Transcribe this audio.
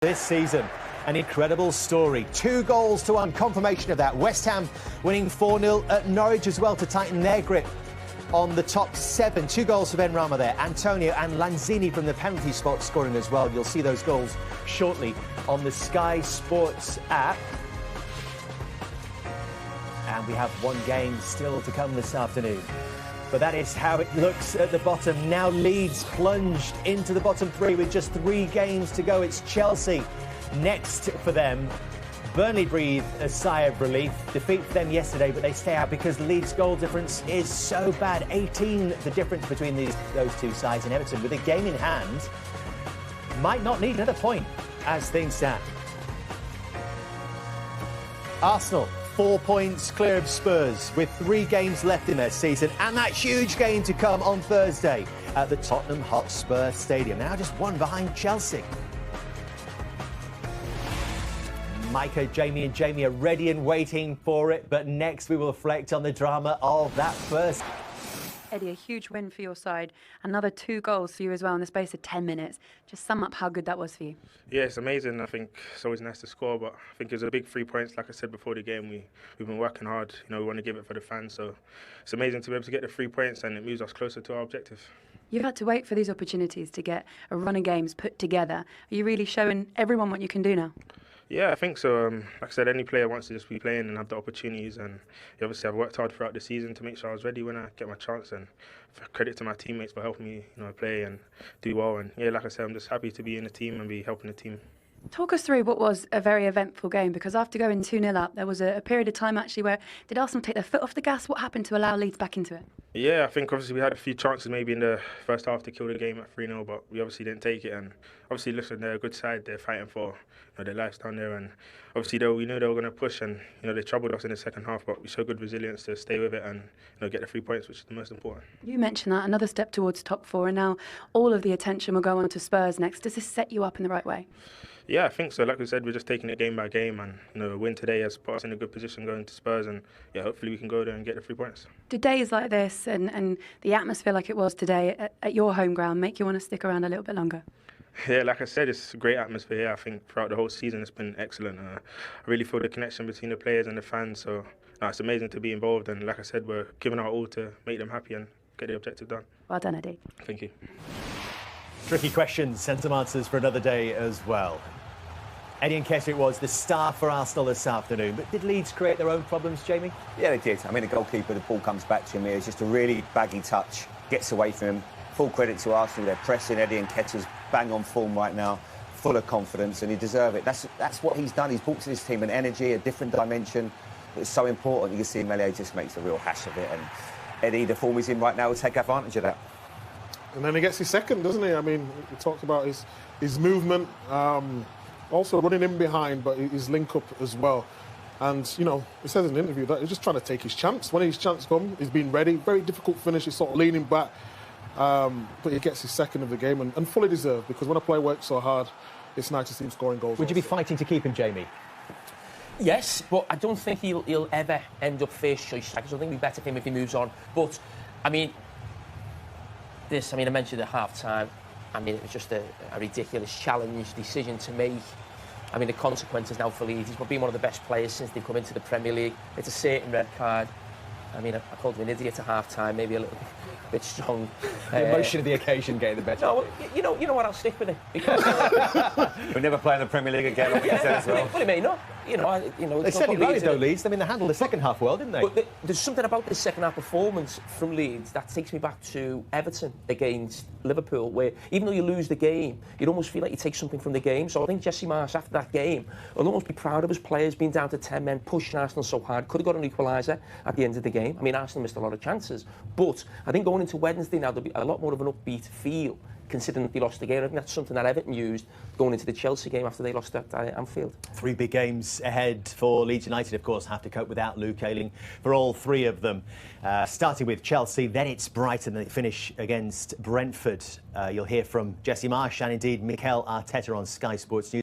This season, an incredible story. 2 goals to 1, confirmation of that. West Ham winning 4-0 at Norwich as well to tighten their grip on the top 7. 2 goals for Ben Rama there. Antonio and Lanzini from the penalty spot scoring as well. You'll see those goals shortly on the Sky Sports app. And we have one game still to come this afternoon. But that is how it looks at the bottom. Now Leeds plunged into the bottom 3 with just 3 games to go. It's Chelsea next for them. Burnley breathe a sigh of relief. Defeat for them yesterday, but they stay out because Leeds' goal difference is so bad. 18 the difference between those two sides. And Everton, with a game in hand, might not need another point as things stand. Arsenal 4 points clear of Spurs with 3 games left in their season, and that huge game to come on Thursday at the Tottenham Hotspur Stadium. Now just 1 behind Chelsea. Micah, Jamie and Jamie are ready and waiting for it, but next we will reflect on the drama of that first. Eddie, a huge win for your side. Another 2 goals for you as well in the space of 10 minutes. Just sum up how good that was for you. Yeah, it's amazing. I think it's always nice to score, but I think it was a big 3 points. Like I said before the game, we've been working hard. You know, we want to give it for the fans. So it's amazing to be able to get the 3 points, and it moves us closer to our objective. You've had to wait for these opportunities to get a run of games put together. Are you really showing everyone what you can do now? Yeah, I think so. Like I said, any player wants to just be playing and have the opportunities. And obviously, I've worked hard throughout the season to make sure I was ready when I get my chance. And credit to my teammates for helping me, play and do well. And yeah, like I said, I'm just happy to be in the team and be helping the team. Talk us through what was a very eventful game, because after going 2-0 up, there was a period of time actually where did Arsenal take their foot off the gas? What happened to allow Leeds back into it? Yeah, I think obviously we had a few chances maybe in the first half to kill the game at 3-0, but we obviously didn't take it. And obviously, listen, they're a good side. They're fighting for their lives down there. And obviously, we knew they were going to push, and they troubled us in the second half, but we showed good resilience to stay with it and get the 3 points, which is the most important. You mentioned that, another step towards top 4, and now all of the attention will go on to Spurs next. Does this set you up in the right way? Yeah, I think so. Like we said, we're just taking it game by game, and a win today has put us in a good position going to Spurs, and yeah, hopefully we can go there and get the 3 points. Do days like this and the atmosphere like it was today at your home ground make you want to stick around a little bit longer? Yeah, like I said, it's a great atmosphere here. I think throughout the whole season it's been excellent. I really feel the connection between the players and the fans, so it's amazing to be involved, and like I said, we're giving our all to make them happy and get the objective done. Well done, Eddie. Thank you. Tricky questions, send some answers for another day as well. Eddie Nketiah was the star for Arsenal this afternoon, but did Leeds create their own problems, Jamie? Yeah, they did. I mean, the goalkeeper, the ball comes back to him here. It's just a really baggy touch, gets away from him. Full credit to Arsenal. They're pressing. Eddie Nketiah's bang on form right now, full of confidence, and he deserves it. That's what he's done. He's brought to this team an energy, a different dimension. It's so important. You can see Mele just makes a real hash of it, and Eddie, the form he's in right now, will take advantage of that. And then he gets his second, doesn't he? I mean, we talked about his movement. Also running in behind, but his link up as well. And, he says in an interview that he's just trying to take his chance. When his chance comes, he's been ready. Very difficult finish, he's sort of leaning back. But he gets his second of the game and fully deserved, because when a player works so hard, it's nice to see him scoring goals. Would you be fighting to keep him, Jamie? Yes, but I don't think he'll ever end up first choice. I don't think it'd be better for him if he moves on. But, I mentioned at half-time, it was just a ridiculous challenge, decision to make. The consequences now for Leeds. He's been one of the best players since they've come into the Premier League. It's a certain red card. I called him an idiot at half-time, maybe a little bit strong. The emotion of the occasion getting the better. No, you know what? I'll stick with it, because we'll never play in the Premier League again. Well, it may not. They certainly rallied though, Leeds. They handled the second half well, didn't they? But there's something about this second half performance from Leeds that takes me back to Everton against Liverpool, where even though you lose the game, you'd almost feel like you take something from the game. So I think Jesse Marsh, after that game, will almost be proud of his players being down to 10 men, pushing Arsenal so hard. Could have got an equaliser at the end of the game. Arsenal missed a lot of chances. But I think going into Wednesday now, there'll be a lot more of an upbeat feel, considering that they lost the game. I think that's something that Everton used going into the Chelsea game after they lost at Anfield. 3 big games ahead for Leeds United, of course, have to cope without Luke Ayling for all 3 of them. Starting with Chelsea, then it's Brighton, and they finish against Brentford. You'll hear from Jesse Marsh and indeed Mikel Arteta on Sky Sports News.